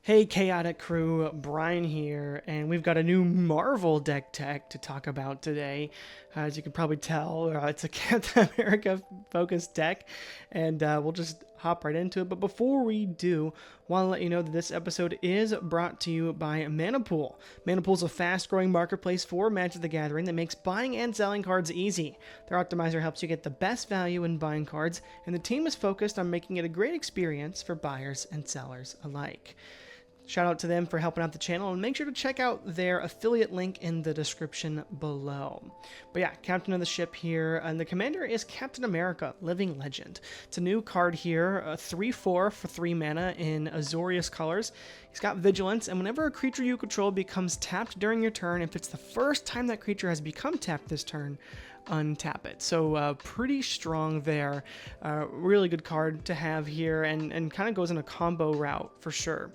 Hey, Chaotic Crew, Brian here, and we've got a new Marvel deck tech to talk about today. As you can probably tell, it's a Captain America focused deck, and we'll just hop right into it. But before we do, want to let you know that this episode is brought to you by Mana Pool. Mana Pool is a fast-growing marketplace for Magic the Gathering that makes buying and selling cards easy. Their optimizer helps you get the best value in buying cards, and the team is focused on making it a great experience for buyers and sellers alike. Shout out to them for helping out the channel, and make sure to check out their affiliate link in the description below. But yeah, captain of the ship here, and the commander is Captain America, Living Legend. It's a new card here, 3/4 for 3 mana in Azorius colors. He's got Vigilance, and whenever a creature you control becomes tapped during your turn, if it's the first time that creature has become tapped this turn, untap it. So pretty strong there. Really good card to have here, and kind of goes in a combo route for sure.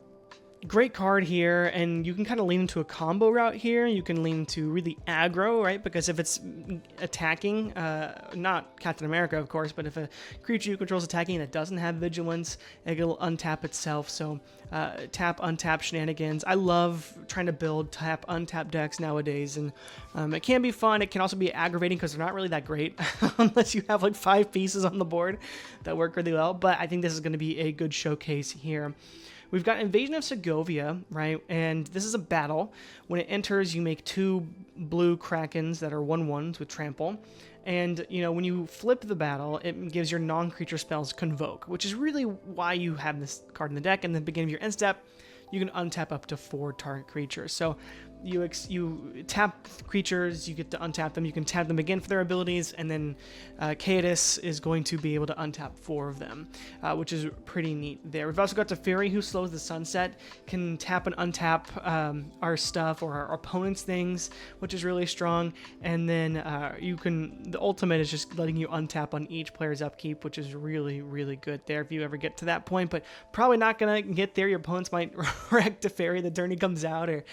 Great card here, and you can kind of lean into a combo route here. You can lean to really aggro, right? Because if it's attacking, not Captain America, of course, but if a creature you control is attacking that doesn't have Vigilance, it'll untap itself. So tap, untap shenanigans. I love trying to build tap, untap decks nowadays, and it can be fun. It can also be aggravating because they're not really that great unless you have like 5 pieces on the board that work really well. But I think this is going to be a good showcase here. We've got Invasion of Segovia, right? And this is a battle. When it enters, you make 2 blue Krakens that are 1/1s with trample. And, you know, when you flip the battle, it gives your non-creature spells Convoke, which is really why you have this card in the deck. And at the beginning of your end step, you can untap up to 4 target creatures. So you tap creatures, you get to untap them, you can tap them again for their abilities, and then Kaetus is going to be able to untap 4 of them, which is pretty neat there. We've also got Teferi, who slows the sunset, can tap and untap our stuff or our opponent's things, which is really strong. And then the ultimate is just letting you untap on each player's upkeep, which is really, really good there if you ever get to that point, but probably not going to get there. Your opponents might wreck Teferi the turn he comes out, or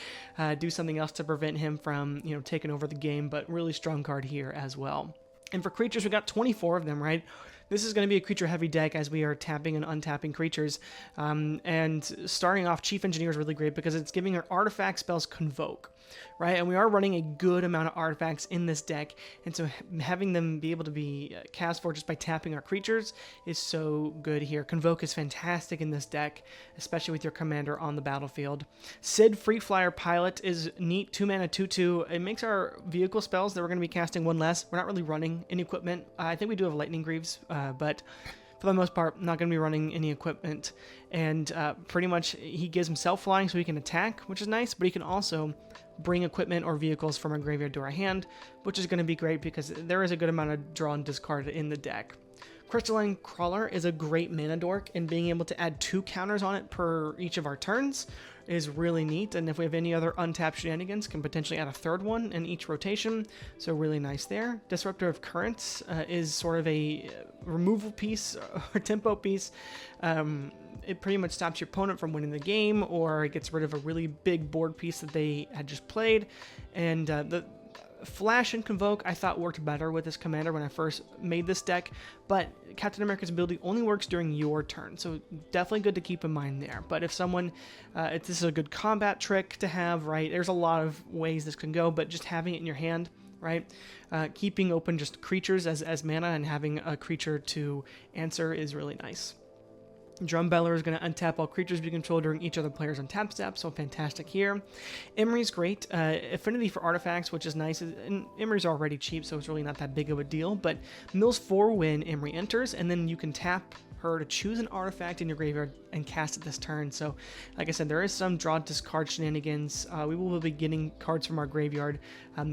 do something else to prevent him from, taking over the game, but really strong card here as well. And for creatures, we got 24 of them, right? This is going to be a creature-heavy deck as we are tapping and untapping creatures. And starting off, Chief Engineer is really great because it's giving our artifact spells Convoke, right? And we are running a good amount of artifacts in this deck, and so having them be able to be cast for just by tapping our creatures is so good here. Convoke is fantastic in this deck, especially with your commander on the battlefield. Sid Free Flyer Pilot is neat, 2 mana, 2/2. It makes our vehicle spells that we're going to be casting 1 less. We're not really running any equipment. I think we do have Lightning Greaves, but for the most part, not going to be running any equipment. And pretty much he gives himself flying so he can attack, which is nice, but he can also bring equipment or vehicles from our graveyard to our hand, which is going to be great because there is a good amount of draw and discard in the deck. Crystalline Crawler is a great mana dork, and being able to add 2 counters on it per each of our turns is really neat. And if we have any other untapped shenanigans, can potentially add a 3rd one in each rotation, so really nice there. Disruptor of Currents is sort of a removal piece or tempo piece. It pretty much stops your opponent from winning the game, or it gets rid of a really big board piece that they had just played. And the Flash and Convoke I thought worked better with this commander when I first made this deck, but Captain America's ability only works during your turn, so definitely good to keep in mind there. But if someone, this is a good combat trick to have, right? There's a lot of ways this can go, but just having it in your hand, right? Keeping open just creatures as mana and having a creature to answer is really nice. Drumbeller is going to untap all creatures you control during each other player's untap step, so fantastic here. Emery's great. Affinity for artifacts, which is nice. And Emery's already cheap, so it's really not that big of a deal. But mills 4 when Emery enters, and then you can tap her to choose an artifact in your graveyard and cast it this turn. So, like I said, there is some draw discard shenanigans. We will be getting cards from our graveyard,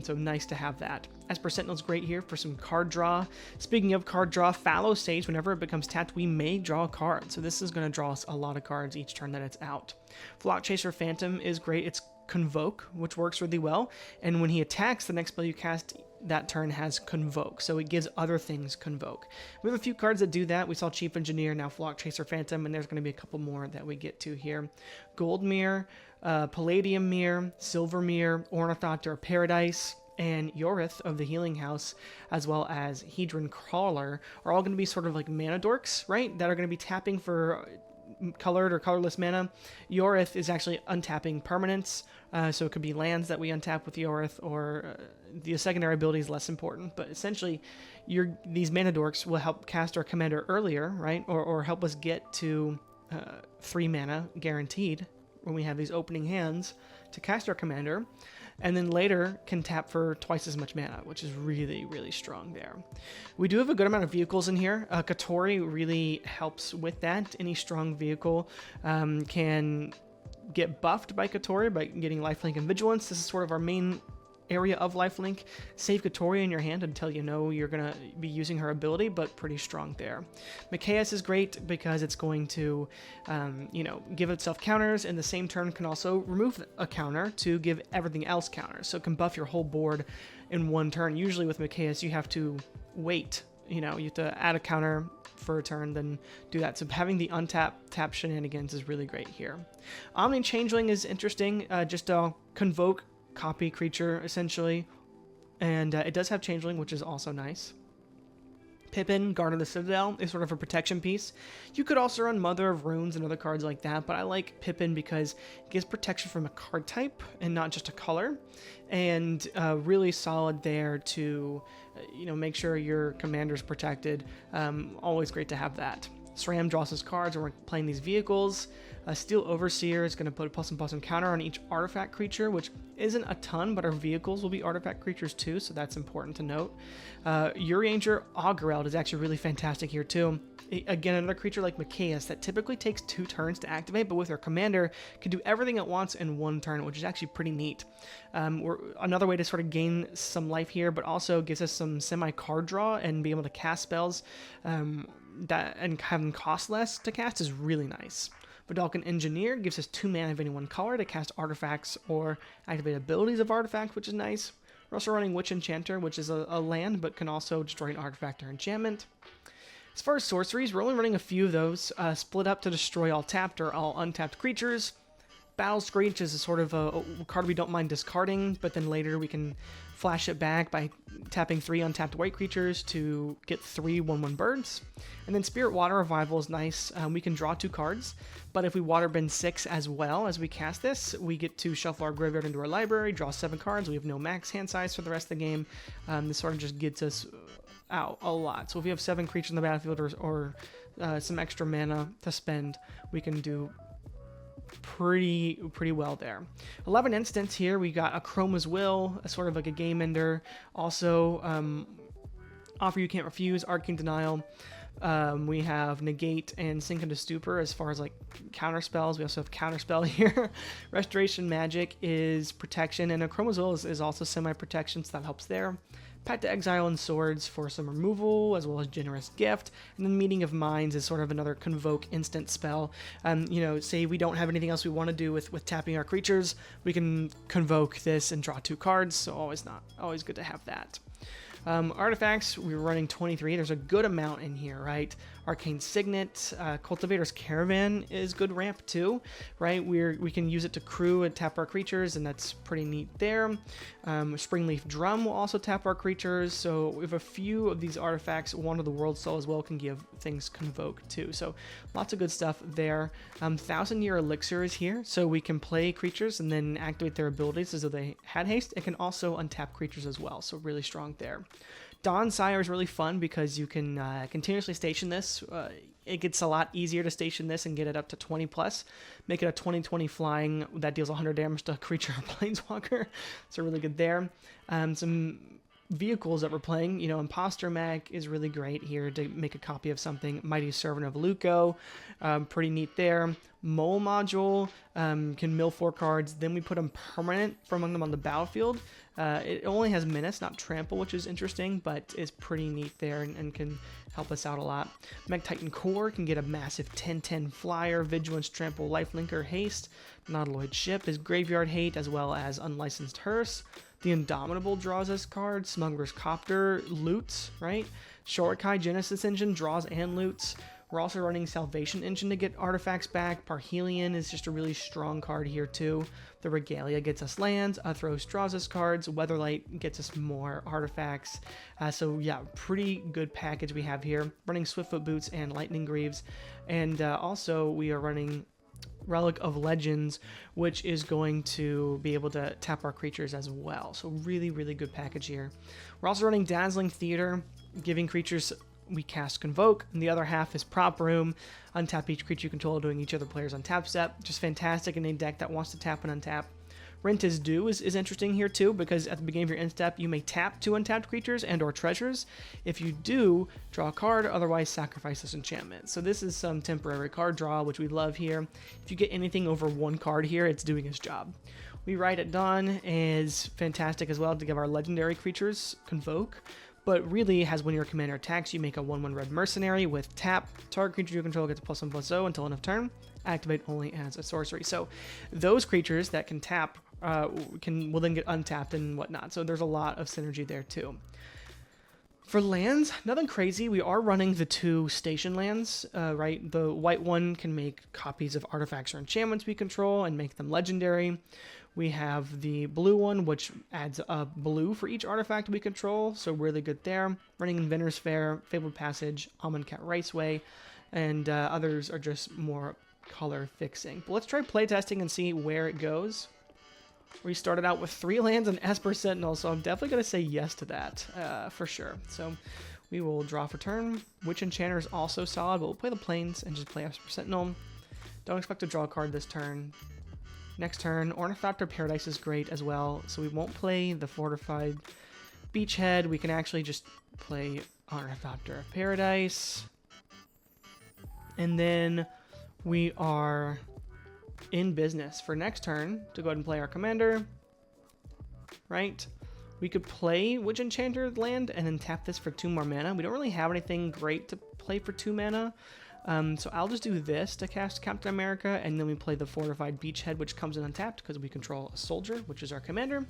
so nice to have that. Esper Sentinel's great here for some card draw. Speaking of card draw, Fallow Sage, whenever it becomes tapped, we may draw a card. So this is going to draw us a lot of cards each turn that it's out. Flock Chaser Phantom is great. It's Convoke, which works really well. And when he attacks, the next spell you cast that turn has Convoke, so it gives other things Convoke. We have a few cards that do that. We saw Chief Engineer, now Flock Chaser Phantom, and there's going to be a couple more that we get to here. Gold Mirror, Palladium Mirror, Silver Mirror, Ornithopter of Paradise, and Yorith of the Healing House, as well as Hedron Crawler, are all going to be sort of like mana dorks, right? That are going to be tapping for colored or colorless mana. Yorith is actually untapping permanents, so it could be lands that we untap with Yorith, or the secondary ability is less important. But essentially, these mana dorks will help cast our commander earlier, right? Or help us get to 3 mana guaranteed when we have these opening hands to cast our commander, and then later can tap for twice as much mana, which is really, really strong there. We do have a good amount of vehicles in here. Katori really helps with that. Any strong vehicle can get buffed by Katori by getting lifelink and vigilance. This is sort of our main area of lifelink. Save Katori in your hand until you know you're going to be using her ability, but pretty strong there. Mikaeus is great because it's going to, give itself counters, and the same turn can also remove a counter to give everything else counters. So it can buff your whole board in one turn. Usually with Mikaeus, you have to wait. You have to add a counter for a turn, then do that. So having the tap shenanigans is really great here. Omni Changeling is interesting. Just a convoke copy creature, essentially. And it does have Changeling, which is also nice. Pippin, Guard of the Citadel, is sort of a protection piece. You could also run Mother of Runes and other cards like that, but I like Pippin because it gives protection from a card type and not just a color. And really solid there to, make sure your commander's protected. Always great to have that. SRAM draws his cards when we're playing these vehicles. Steel Overseer is going to put a +1/+1 counter on each artifact creature, which isn't a ton, but our vehicles will be artifact creatures too, so that's important to note. Urianger Augured is actually really fantastic here too. Again, another creature like Mikaeus that typically takes 2 turns to activate, but with our commander can do everything at once in 1 turn, which is actually pretty neat. Another way to sort of gain some life here, but also gives us some semi-card draw and be able to cast spells that and have them cost less to cast is really nice. Vidalcan Engineer gives us 2 mana of any one color to cast artifacts or activate abilities of artifacts, which is nice. We're also running Witch Enchanter, which is a land, but can also destroy an artifact or enchantment. As far as sorceries, we're only running a few of those, split up to destroy all tapped or all untapped creatures. Battle Screech is a sort of a card we don't mind discarding, but then later we can flash it back by tapping 3 untapped white creatures to get 3 1/1 birds. And then Spirit Water Revival is nice. We can draw 2 cards, but if we waterbend 6 as well as we cast this, we get to shuffle our graveyard into our library, draw 7 cards. We have no max hand size for the rest of the game. This sort of just gets us out a lot. So if you have 7 creatures in the battlefield or some extra mana to spend, we can do pretty well there. 11 instants here. We got a Chroma's Will, a sort of like a game ender. Also, Offer You Can't Refuse, Arcane Denial. We have Negate and Sink into Stupor as far as like counter spells. We also have Counterspell here. Restoration Magic is protection, and a Chroma's Will is also semi-protection, so that helps there. Pact to Exile and Swords for some removal, as well as Generous Gift. And then Meeting of Minds is sort of another convoke instant spell. Say we don't have anything else we want to do with tapping our creatures, we can convoke this and draw 2 cards, so always good to have that. Artifacts, we're running 23. There's a good amount in here, right? Arcane Signet, Cultivator's Caravan is good ramp too, right? We can use it to crew and tap our creatures, and that's pretty neat there. Springleaf Drum will also tap our creatures, so we have a few of these artifacts. One of the World Soul as well can give things convoke too, so lots of good stuff there. 1,000-Year Elixir is here, so we can play creatures and then activate their abilities as though they had haste. It can also untap creatures as well, so really strong there. Dawn Sire is really fun because you can continuously station this. It gets a lot easier to station this and get it up to 20 plus. Make it a 20/20 flying that deals 100 damage to a creature or planeswalker. So really good there. Some vehicles that we're playing, Imposter Mag is really great here to make a copy of something. Mighty Servant of Luco, pretty neat there. Mole Module can mill 4 cards, then we put them permanent from among them on the battlefield. It only has Menace, not Trample, which is interesting, but is pretty neat there and can help us out a lot. Mech Titan Core can get a massive 10/10 flyer, Vigilance, Trample, Lifelinker, Haste. Nautiloid Ship is Graveyard Hate, as well as Unlicensed Hearse. The Indomitable draws us cards. Smuggler's Copter loots, right? Shorikai Genesis Engine draws and loots. We're also running Salvation Engine to get artifacts back. Parhelion is just a really strong card here too. The Regalia gets us lands. Athros draws us cards. Weatherlight gets us more artifacts. So yeah, pretty good package we have here. Running Swiftfoot Boots and Lightning Greaves. And also we are running Relic of Legends, which is going to be able to tap our creatures as well. So really, really good package here. We're also running Dazzling Theater, giving creatures we cast Convoke, and the other half is Prop Room. Untap each creature you control, doing each other player's untap step. Just fantastic in a deck that wants to tap and untap. Rent is Due is interesting here too, because at the beginning of your end step, you may tap 2 untapped creatures and or treasures. If you do, draw a card, otherwise sacrifice this enchantment. So this is some temporary card draw, which we love here. If you get anything over 1 card here, it's doing its job. We Ride at Dawn is fantastic as well to give our legendary creatures Convoke, but really has when your commander attacks, you make a 1/1 red mercenary with tap. Target creature you control gets +1/+0 until end of turn. Activate only as a sorcery. So those creatures that can tap will then get untapped and whatnot. So there's a lot of synergy there too. For lands, nothing crazy. We are running the 2 station lands, right? The white one can make copies of artifacts or enchantments we control and make them legendary. We have the blue one, which adds a blue for each artifact we control, so really good there. Running Inventor's Fair, Fabled Passage, Almond Cat Raceway, and others are just more color fixing. But let's try playtesting and see where it goes. We started out with 3 lands and Esper Sentinel, so I'm definitely going to say yes to that, for sure. So we will draw for turn. Witch Enchanter is also solid, but we'll play the Plains and just play Esper Sentinel. Don't expect to draw a card this turn. Next turn, Ornithopter Paradise is great as well, so we won't play the Fortified Beachhead. We can actually just play Ornithopter Paradise. And then we are in business for next turn to go ahead and play our commander, right? We could play Witch Enchanter land and then tap this for 2 more mana. We don't really have anything great to play for 2 mana, so I'll just do this to cast Captain America, and then we play the Fortified Beachhead, which comes in untapped because we control a soldier, which is our commander.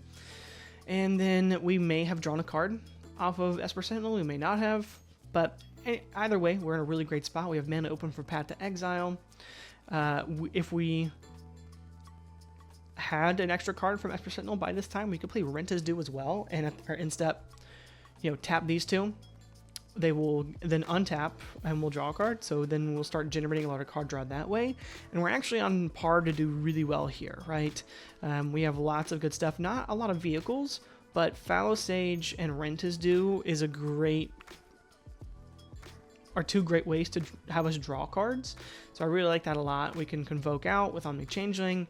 And then we may have drawn a card off of Esper Sentinel, we may not have, but either way, we're in a really great spot. We have mana open for Path to Exile. If we had an extra card from Esper Sentinel by this time, we could play Rent is Due as well, and at our end step, tap these 2. They will then untap, and we'll draw a card, so then we'll start generating a lot of card draw that way, and we're actually on par to do really well here, right? We have lots of good stuff, not a lot of vehicles, but Fallow Sage and Rent is Due is are 2 great ways to have us draw cards. So I really like that a lot. We can Convoke out with Omni Changeling.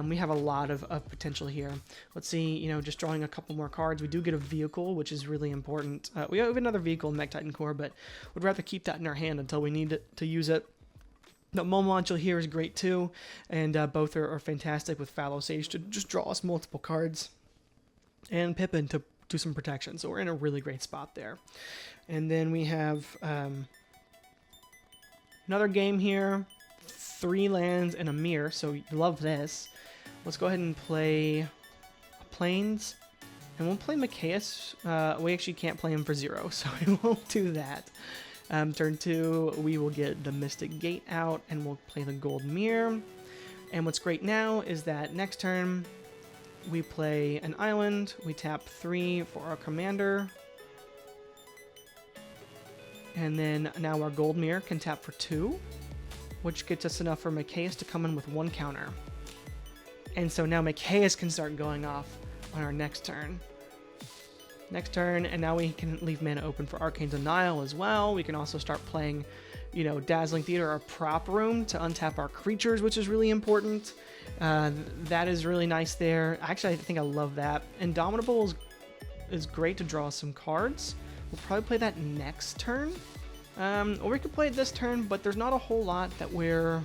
We have a lot of potential here. Let's see, just drawing a couple more cards. We do get a vehicle, which is really important. We have another vehicle in Mech Titan Core, but would rather keep that in our hand until we need to use it. The Momodule here is great too, and both are fantastic with Fallow Sage to just draw us multiple cards, and Pippin to do some protection. So we're in a really great spot there. And then we have another game here, 3 lands and a mirror, so you love this. Let's go ahead and play Plains, and we'll play Machias. We actually can't play him for 0, so we won't do that. Turn 2, we will get the Mystic Gate out, and we'll play the Gold Mirror. And what's great now is that next turn, we play an island, we tap 3 for our commander, and then now our Gold Mirror can tap for 2, which gets us enough for Machias to come in with 1 counter. And so now Machias can start going off on our next turn. And now we can leave mana open for Arcane Denial as well. We can also start playing, Dazzling Theater or Prop Room to untap our creatures, which is really important. That is really nice there. Actually, I think I love that. Indomitable is great to draw some cards. We'll probably play that next turn. Or we could play it this turn, but there's not a whole lot that we're...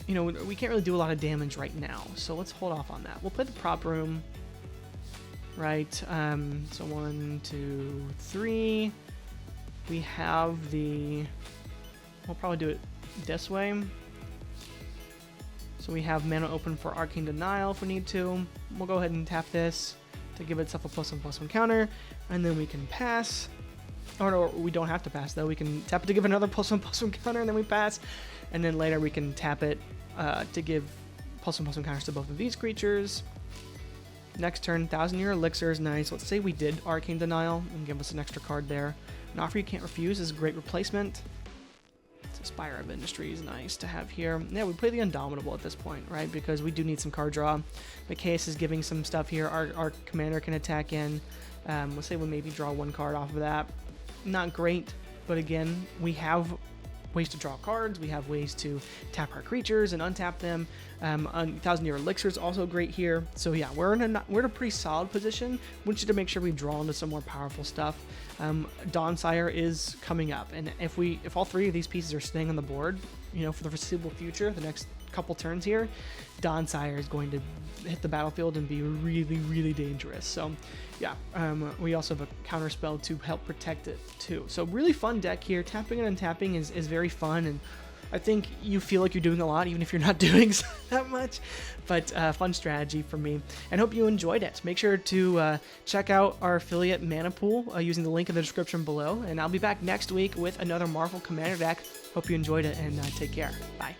we can't really do a lot of damage right now, so let's hold off on that. We'll play the Prop Room, right? So 1, 2, 3. We have the... We'll probably do it this way. So we have mana open for Arcane Denial if we need to. We'll go ahead and tap this to give itself a +1/+1 counter, and then we can pass. Or no, we don't have to pass though. We can tap it to give another +1/+1 counter, and then we pass. And then later we can tap it to give +1/+1 counters to both of these creatures. Next turn, 1,000-Year Elixir is nice. Let's say we did Arcane Denial and give us an extra card there. An Offer You Can't Refuse is a great replacement. Spire of Industry is nice to have here. Yeah, we play the Indomitable at this point, right? Because we do need some card draw. Macias is giving some stuff here. Our commander can attack in. Let's say we maybe draw one card off of that. Not great, but again, we have ways to draw cards. We have ways to tap our creatures and untap them. 1,000-year elixir is also great here. So yeah, we're in a pretty solid position. We just need to make sure we draw into some more powerful stuff. Dawnsire is coming up, and if all three of these pieces are staying on the board, you know, for the foreseeable future, the next couple turns here, Dawnsire is going to hit the battlefield and be really, really dangerous. So yeah, we also have a counter spell to help protect it too. So really fun deck here. Tapping and untapping is very fun, and I think you feel like you're doing a lot even if you're not doing that much, but fun strategy for me, and hope you enjoyed it. Make sure to check out our affiliate mana pool using the link in the description below, and I'll be back next week with another Marvel Commander deck. Hope you enjoyed it, and take care. Bye.